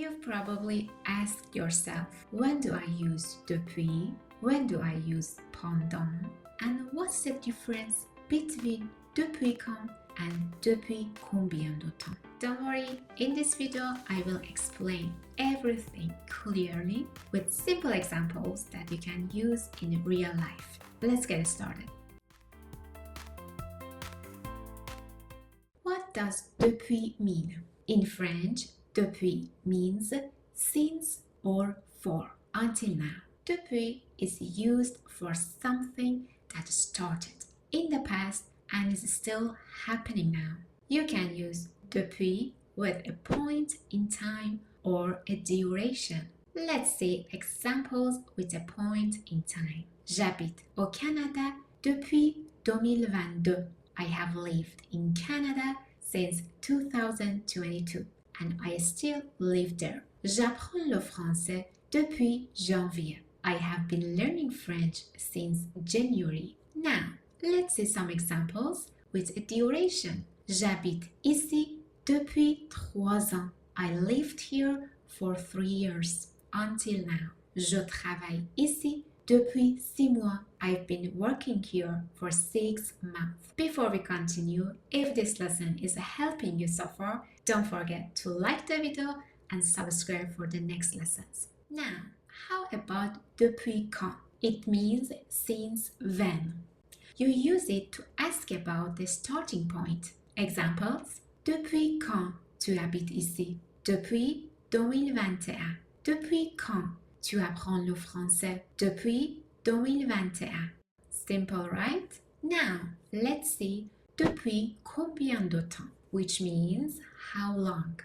You've probably asked yourself, when do I use depuis? When do I use pendant? And what's the difference between depuis quand and depuis combien de temps? Don't worry, in this video I will explain everything clearly with simple examples that you can use in real life. Let's get started. What does depuis mean? In French, depuis means since or for, until now. Depuis is used for something that started in the past and is still happening now. You can use depuis with a point in time or a duration. Let's see examples with a point in time. J'habite au Canada depuis 2022. I have lived in Canada since 2022 and I still live there. J'apprends le français depuis janvier. I have been learning French since January. Now, let's see some examples with a duration. J'habite ici depuis 3 ans. I lived here for 3 years until now. Je travaille ici depuis 6 mois. I've been working here for 6 months. Before we continue, if this lesson is helping you so far, don't forget to like the video and subscribe for the next lessons. Now, how about depuis quand? It means since when. You use it to ask about the starting point. Examples: depuis quand tu habites ici? Depuis 2021. Depuis quand tu apprends le français? Depuis 2021. Simple, right? Now, let's see depuis combien de temps, which means how long.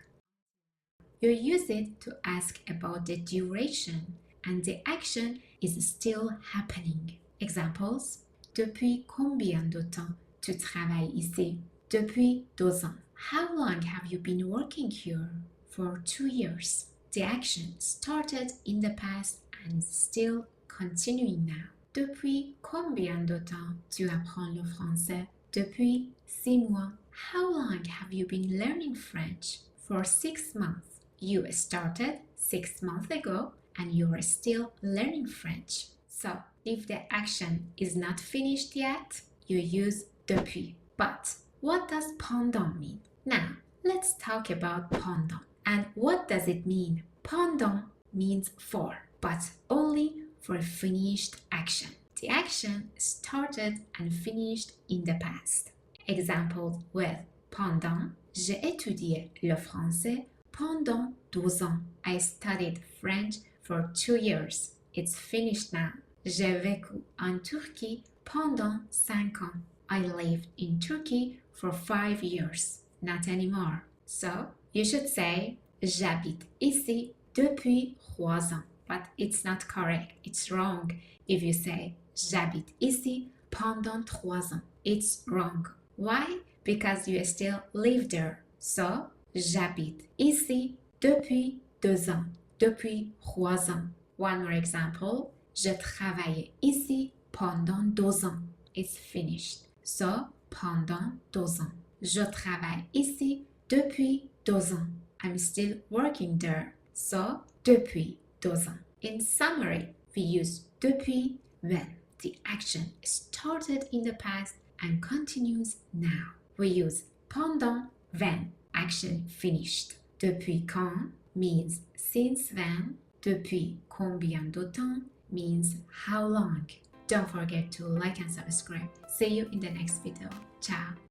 You use it to ask about the duration and the action is still happening. Examples: depuis combien de temps tu travailles ici? Depuis 2 ans. How long have you been working here? For 2 years. The action started in the past and is still continuing now. Depuis combien de temps tu apprends le français? Depuis 6 mois. How long have you been learning French? For 6 months. You started 6 months ago and you are still learning French. So, if the action is not finished yet, you use depuis. But what does pendant mean? Now, let's talk about pendant. And what does it mean? Pendant means for, but only for a finished action. The action started and finished in the past. Examples with pendant: j'ai étudié le français pendant 2 ans. I studied French for 2 years. It's finished now. J'ai vécu en Turquie pendant 5 ans. I lived in Turkey for 5 years. Not anymore. So, you should say j'habite ici depuis 3 ans. But it's not correct. It's wrong if you say j'habite ici pendant 3 ans. It's wrong. Why? Because you still live there. So, j'habite ici depuis 2 ans. Depuis 3 ans. One more example. Je travaillais ici pendant 2 ans. It's finished. So, pendant 2 ans. Je travaille ici depuis 2 ans. I'm still working there. So, depuis 2 ans. In summary, we use depuis when the action started in the past and continues now. We use pendant when action finished. Depuis quand means since when. Depuis combien de temps means how long. Don't forget to like and subscribe. See you in the next video. Ciao.